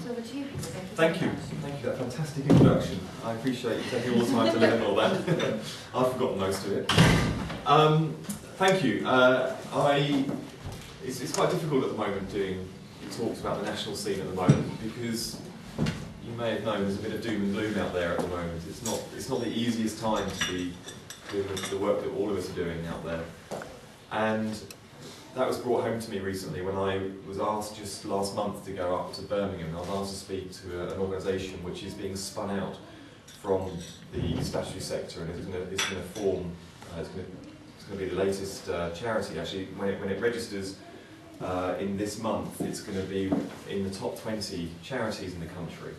over to you, Peter. Thank you. Thank you. That fantastic introduction. I appreciate you taking all the time to learn all that. I've forgotten most of it. Thank you. It's quite difficult at the moment doing talks about the national scene at the moment because you may have known there's a bit of doom and gloom out there at the moment. It's not the easiest time to be doing the work that all of us are doing out there. And that was brought home to me recently when I was asked just last month to go up to Birmingham. I was asked to speak to an organisation which is being spun out from the statutory sector, and it's going to form. It's going to be the latest charity. Actually, when it registers in this month, it's going to be in the top 20 charities in the country.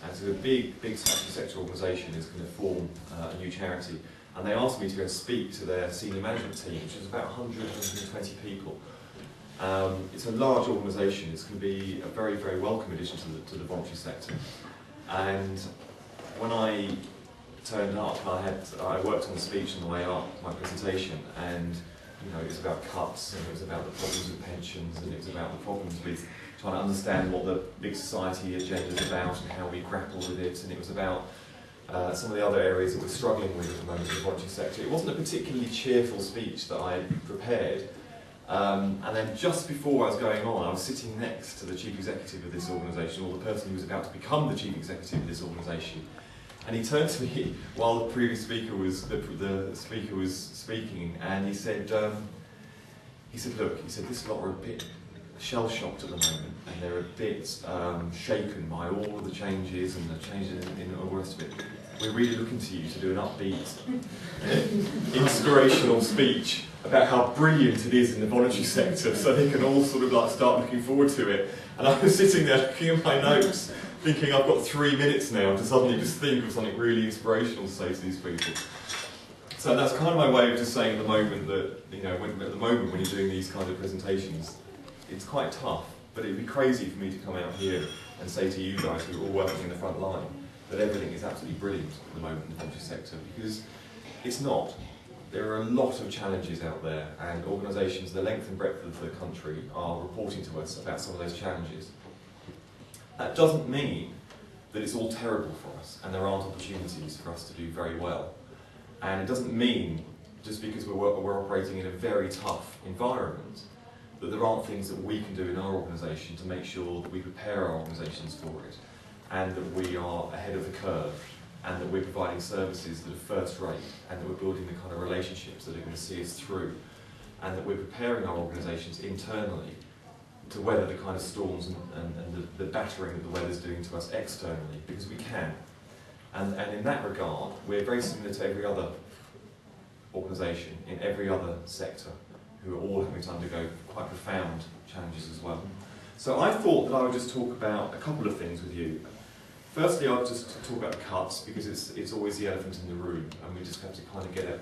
And so a big statutory sector organisation is going to form a new charity. And they asked me to go and speak to their senior management team, which is about 120 people. It's a large organisation. It's going to be a very, very welcome addition to the voluntary sector. And when I turned up, I worked on the speech on the way up, my presentation, and it was about cuts, and it was about the problems with pensions, and it was about the problems with trying to understand what the big society agenda is about and how we grapple with it, and it was about some of the other areas that we're struggling with at the moment in the voluntary sector. It wasn't a particularly cheerful speech that I prepared, and then just before I was going on, I was sitting next to the chief executive of this organisation, or the person who was about to become the chief executive of this organisation, and he turned to me while the previous speaker was speaking, and he said, "Look," he said, "this lot are a bit shell-shocked at the moment, and they're a bit shaken by all of the changes and the changes in all the rest of it. We're really looking to you to do an upbeat, inspirational speech about how brilliant it is in the voluntary sector, so they can all sort of like start looking forward to it." And I was sitting there looking at my notes, thinking I've got 3 minutes now to suddenly just think of something really inspirational to say to these people. So that's kind of my way of just saying at the moment that, when you're doing these kind of presentations, it's quite tough, but it'd be crazy for me to come out here and say to you guys who are all working in the front line that everything is absolutely brilliant at the moment in the voluntary sector, because it's not. There are a lot of challenges out there, and organisations the length and breadth of the country are reporting to us about some of those challenges. That doesn't mean that it's all terrible for us and there aren't opportunities for us to do very well. And it doesn't mean, just because we're operating in a very tough environment, that there aren't things that we can do in our organisation to make sure that we prepare our organisations for it, and that we are ahead of the curve, and that we're providing services that are first rate, and that we're building the kind of relationships that are going to see us through, and that we're preparing our organisations internally to weather the kind of storms and the battering that the weather's doing to us externally, because we can. And in that regard, we're very similar to every other organisation in every other sector who are all having to undergo quite profound challenges as well. So I thought that I would just talk about a couple of things with you. Firstly, I'll just talk about the cuts, because it's always the elephant in the room, and we just have to kind of get it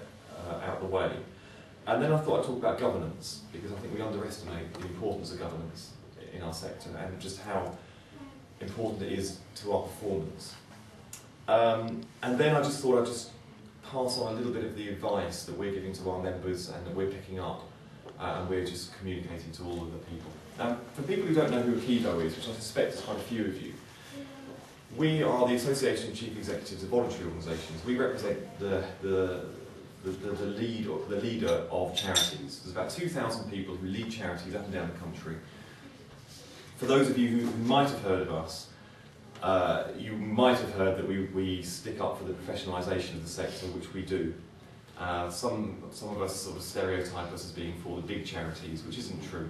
out of the way. And then I thought I'd talk about governance, because I think we underestimate the importance of governance in our sector and just how important it is to our performance. And then I just thought I'd just pass on a little bit of the advice that we're giving to our members and that we're picking up, and we're just communicating to all of the people. Now, for people who don't know who Akido is, which I suspect is quite a few of you, we are the Association of Chief Executives of Voluntary Organisations. We represent the leader of charities. There's about 2,000 people who lead charities up and down the country. For those of you who might have heard of us, you might have heard that we stick up for the professionalisation of the sector, which we do. Some of us sort of stereotype us as being for the big charities, which isn't true.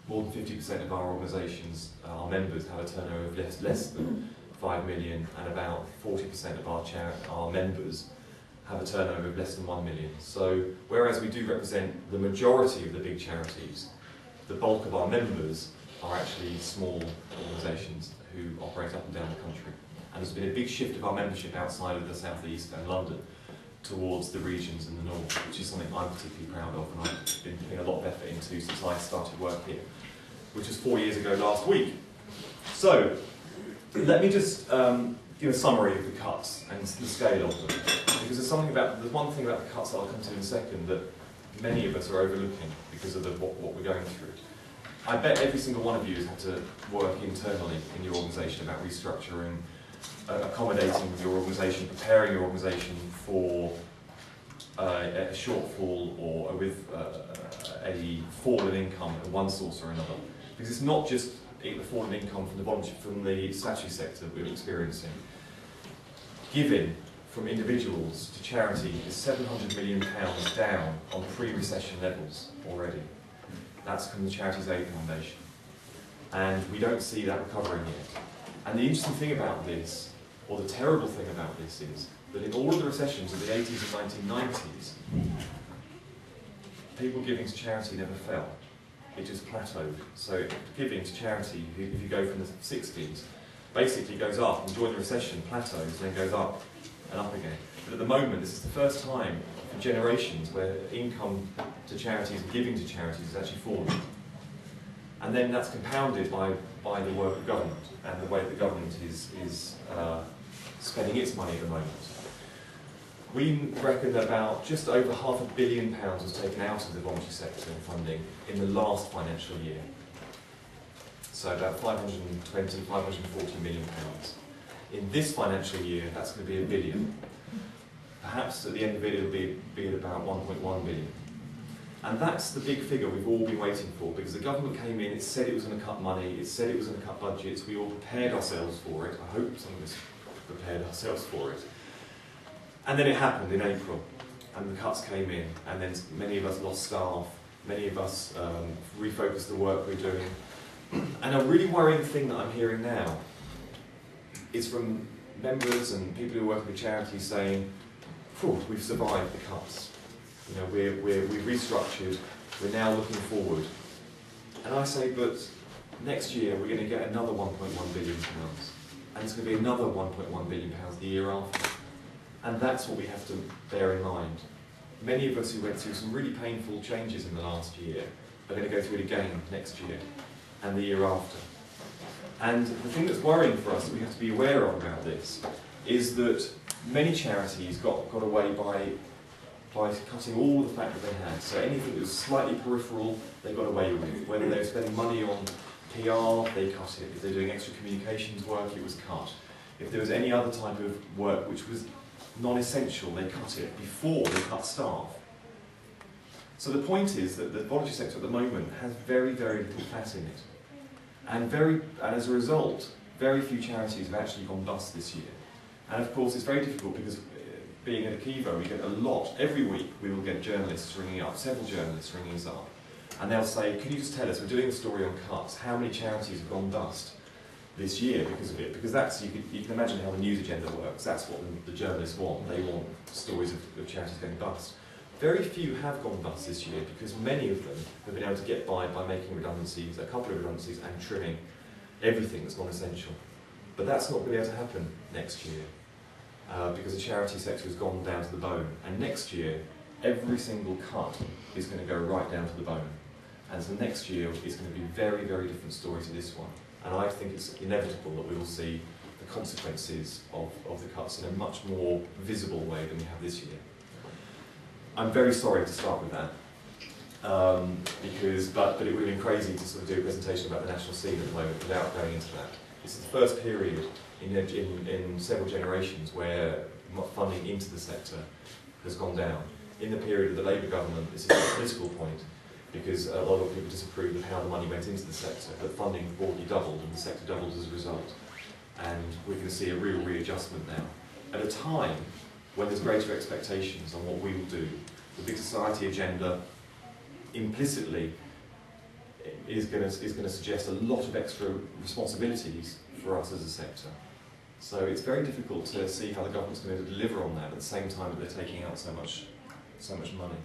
More than 50% of our organisations, our members, have a turnover of less than 5 million, and about 40% of our members have a turnover of less than 1 million. So, whereas we do represent the majority of the big charities, the bulk of our members are actually small organisations who operate up and down the country. And there's been a big shift of our membership outside of the South East and London towards the regions in the north, which is something I'm particularly proud of, and I've been putting a lot of effort into since I started work here, which was 4 years ago last week. So, let me just give a summary of the cuts and the scale of them, because there's one thing about the cuts that I'll come to in a second that many of us are overlooking because of what we're going through. I bet every single one of you has had to work internally in your organisation about restructuring, accommodating your organisation, preparing your organisation for a shortfall or with a fall in income at one source or another. Because it's not just the fall in income from the statutory sector we're experiencing. Giving from individuals to charity is £700 million down on pre-recession levels already. That's from the Charities Aid Foundation. And we don't see that recovering yet. And the interesting thing about this, or the terrible thing about this, is that in all of the recessions of the 80s and 1990s, people giving to charity never fell. It just plateaued. So giving to charity, if you go from the 60s, basically goes up, and during the recession plateaus, and then goes up and up again. But at the moment, this is the first time in generations where income to charities and giving to charities is actually falling. And then that's compounded by the work of government and the way that the government is spending its money at the moment. We reckon that about just over £500 million was taken out of the voluntary sector in funding in the last financial year. So about 520, 540 million pounds. In this financial year, that's going to be £1 billion. Perhaps at the end of it, it'll be at about 1.1 billion. And that's the big figure we've all been waiting for, because the government came in, it said it was going to cut money, it said it was going to cut budgets, we all prepared ourselves for it. I hope some of us prepared ourselves for it. And then it happened in April, and the cuts came in, and then many of us lost staff, many of us refocused the work we're doing. And a really worrying thing that I'm hearing now is from members and people who work with charities saying, we've survived the cuts. You know, we've restructured, we're now looking forward. And I say, but next year we're going to get another £1.1 billion, and it's going to be another £1.1 billion the year after. And that's what we have to bear in mind. Many of us who went through some really painful changes in the last year are going to go through it again next year and the year after. And the thing that's worrying for us that we have to be aware of about this is that many charities got away by cutting all the fat that they had. So anything that was slightly peripheral, they got away with. Whether they were spending money on PR, they cut it. If they're doing extra communications work, it was cut. If there was any other type of work which was non-essential, they cut it before they cut staff. So the point is that the voluntary sector at the moment has very, very little fat in it. And as a result, very few charities have actually gone bust this year. And of course it's very difficult because being at Akiva, we get a lot, every week we will get journalists ringing up, several journalists ringing us up. And they'll say, can you just tell us, we're doing a story on cuts, how many charities have gone bust this year because of it? Because that's, you can imagine how the news agenda works, that's what the journalists want. They want stories of charities going bust. Very few have gone bust this year because many of them have been able to get by making redundancies, a couple of redundancies, and trimming everything that's non-essential. But that's not going to be able to happen next year because the charity sector has gone down to the bone. And next year, every single cut is going to go right down to the bone. And so next year is going to be a very, very different story to this one. And I think it's inevitable that we will see the consequences of the cuts in a much more visible way than we have this year. I'm very sorry to start with that, but it would have been crazy to sort of do a presentation about the national scene at the moment without going into that. This is the first period in several generations where funding into the sector has gone down. In the period of the Labour government, this is a political point, because a lot of people disapprove of how the money went into the sector, but funding broadly doubled and the sector doubled as a result. And we're going to see a real readjustment now. At a time when there's greater expectations on what we will do, the big society agenda implicitly is going to suggest a lot of extra responsibilities for us as a sector. So it's very difficult to see how the government's going to deliver on that at the same time that they're taking out so much money.